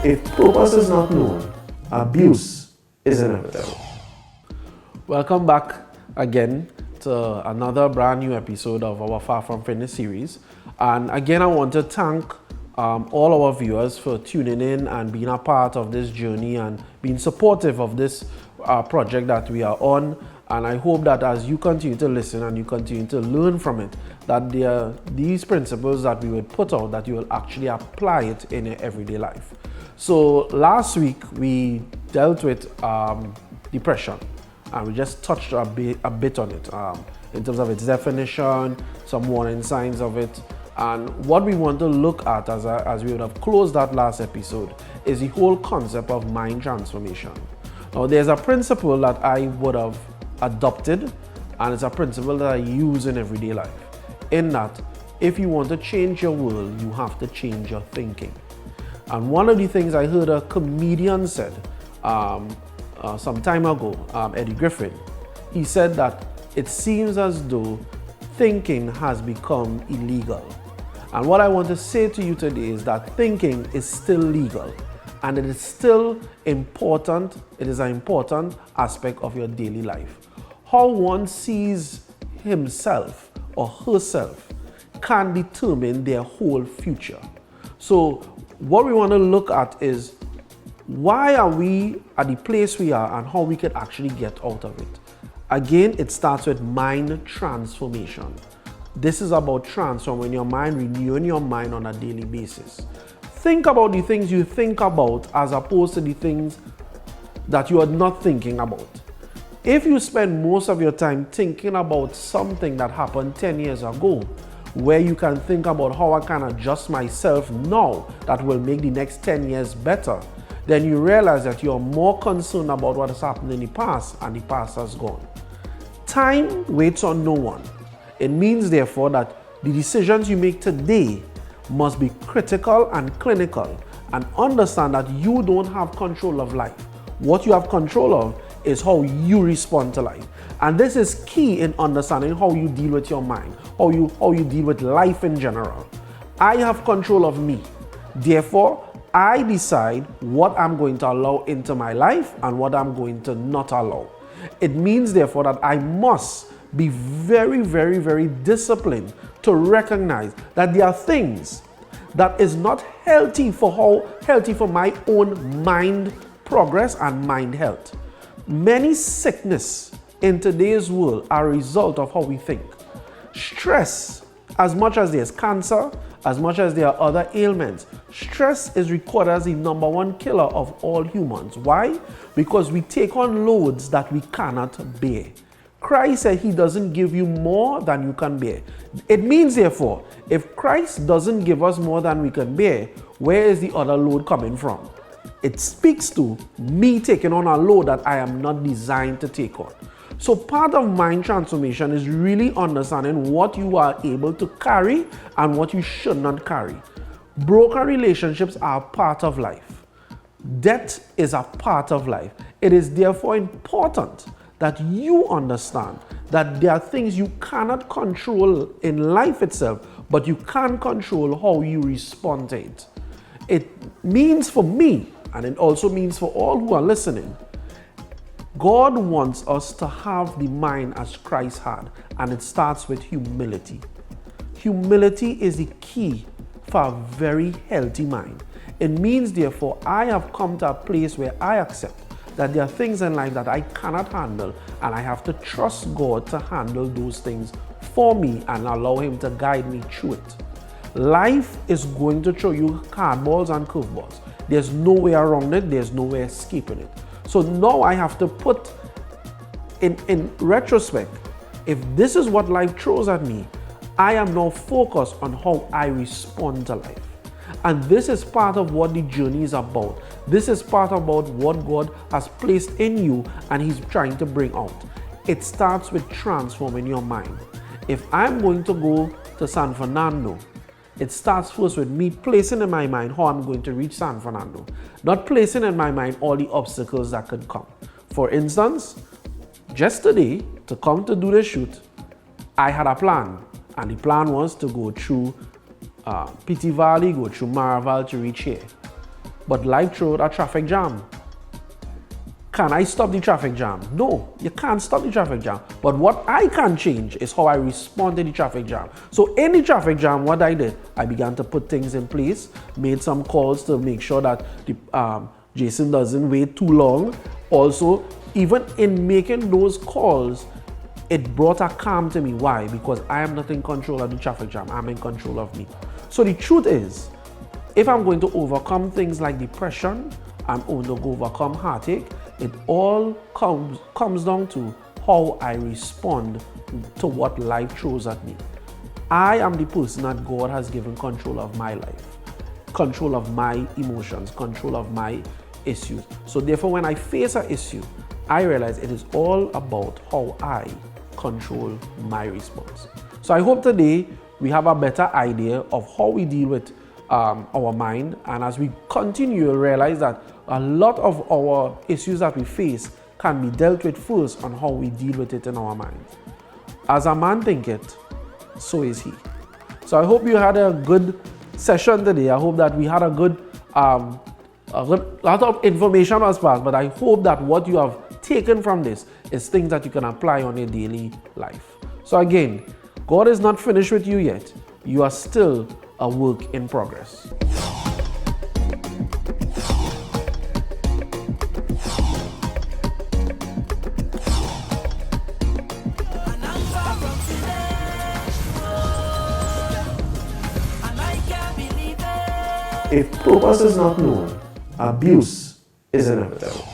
If purpose is not known, abuse is inevitable. Welcome back again to another brand new episode of our Far From Fitness series. And again, I want to thank all our viewers for tuning in and being a part of this journey and being supportive of this project that we are on. And I hope that as you continue to listen and you continue to learn from it, that these principles that we would put out, that you will actually apply it in your everyday life. So last week we dealt with depression, and we just touched a bit on it in terms of its definition, some warning signs of it. And what we want to look at as we would have closed that last episode is the whole concept of mind transformation. Now there's a principle that I would have adopted, and it's a principle that I use in everyday life, in that if you want to change your world, you have to change your thinking. And one of the things I heard a comedian said some time ago, Eddie Griffin, he said that it seems as though thinking has become illegal. And what I want to say to you today is that thinking is still legal, and it is still important. It is an important aspect of your daily life. How one sees himself or herself can determine their whole future. So what we want to look at is why are we at the place we are and how we can actually get out of it. Again, it starts with mind transformation. This is about transforming your mind, renewing your mind on a daily basis. Think about the things you think about as opposed to the things that you are not thinking about. If you spend most of your time thinking about something that happened 10 years ago, where you can think about how I can adjust myself now that will make the next 10 years better, then you realize that you're more concerned about what has happened in the past, and the past has gone. Time waits on no one. It means, therefore, that the decisions you make today must be critical and clinical, and understand that you don't have control of life. What you have control of is how you respond to life. And this is key in understanding how you deal with your mind, how you deal with life in general. I have control of me. Therefore, I decide what I'm going to allow into my life and what I'm going to not allow. It means, therefore, that I must be very, very, very disciplined to recognize that there are things that is not healthy for my own mind progress and mind health. Many sickness in today's world are a result of how we think. Stress, as much as there's cancer, as much as there are other ailments, stress is recorded as the number one killer of all humans. Why? Because we take on loads that we cannot bear. Christ said he doesn't give you more than you can bear. It means, therefore, if Christ doesn't give us more than we can bear, where is the other load coming from? It speaks to me taking on a load that I am not designed to take on. So part of mind transformation is really understanding what you are able to carry and what you should not carry. Broken relationships are part of life. Death is a part of life. It is therefore important that you understand that there are things you cannot control in life itself, but you can control how you respond to it. It means for me, and it also means for all who are listening, God wants us to have the mind as Christ had, and it starts with humility. Humility is the key for a very healthy mind. It means, therefore, I have come to a place where I accept that there are things in life that I cannot handle, and I have to trust God to handle those things for me and allow him to guide me through it. Life is going to throw you hardballs and curveballs. There's no way around it. There's no way escaping it. So now I have to put in retrospect, if this is what life throws at me, I am now focused on how I respond to life. And this is part of what the journey is about. This is part about what God has placed in you and he's trying to bring out. It starts with transforming your mind. If I'm going to go to San Fernando, it starts first with me placing in my mind how I'm going to reach San Fernando, not placing in my mind all the obstacles that could come. For instance, just today, to come to do the shoot, I had a plan, and the plan was to go through PT Valley, go through Maraval to reach here. but life threw a traffic jam. Can I stop the traffic jam? No, you can't stop the traffic jam. But what I can change is how I respond to the traffic jam. So in the traffic jam, what I did, I began to put things in place, made some calls to make sure that Jason doesn't wait too long. Also, even in making those calls, it brought a calm to me. Why? Because I am not in control of the traffic jam. I'm in control of me. So the truth is, if I'm going to overcome things like depression, I'm going to overcome heartache, it all comes down to how I respond to what life throws at me. I am the person that God has given control of my life, control of my emotions, control of my issues. So therefore, when I face an issue, I realize it is all about how I control my response. So I hope today we have a better idea of how we deal with our mind, and as we continue, you'll realize that a lot of our issues that we face can be dealt with first on how we deal with it in our minds. As a man thinketh, so is he. So I hope you had a good session today. I hope that we had a lot of information was passed, but I hope that what you have taken from this is things that you can apply on your daily life. So again, God is not finished with you yet. You are still a work in progress. If purpose is not known, abuse is inevitable.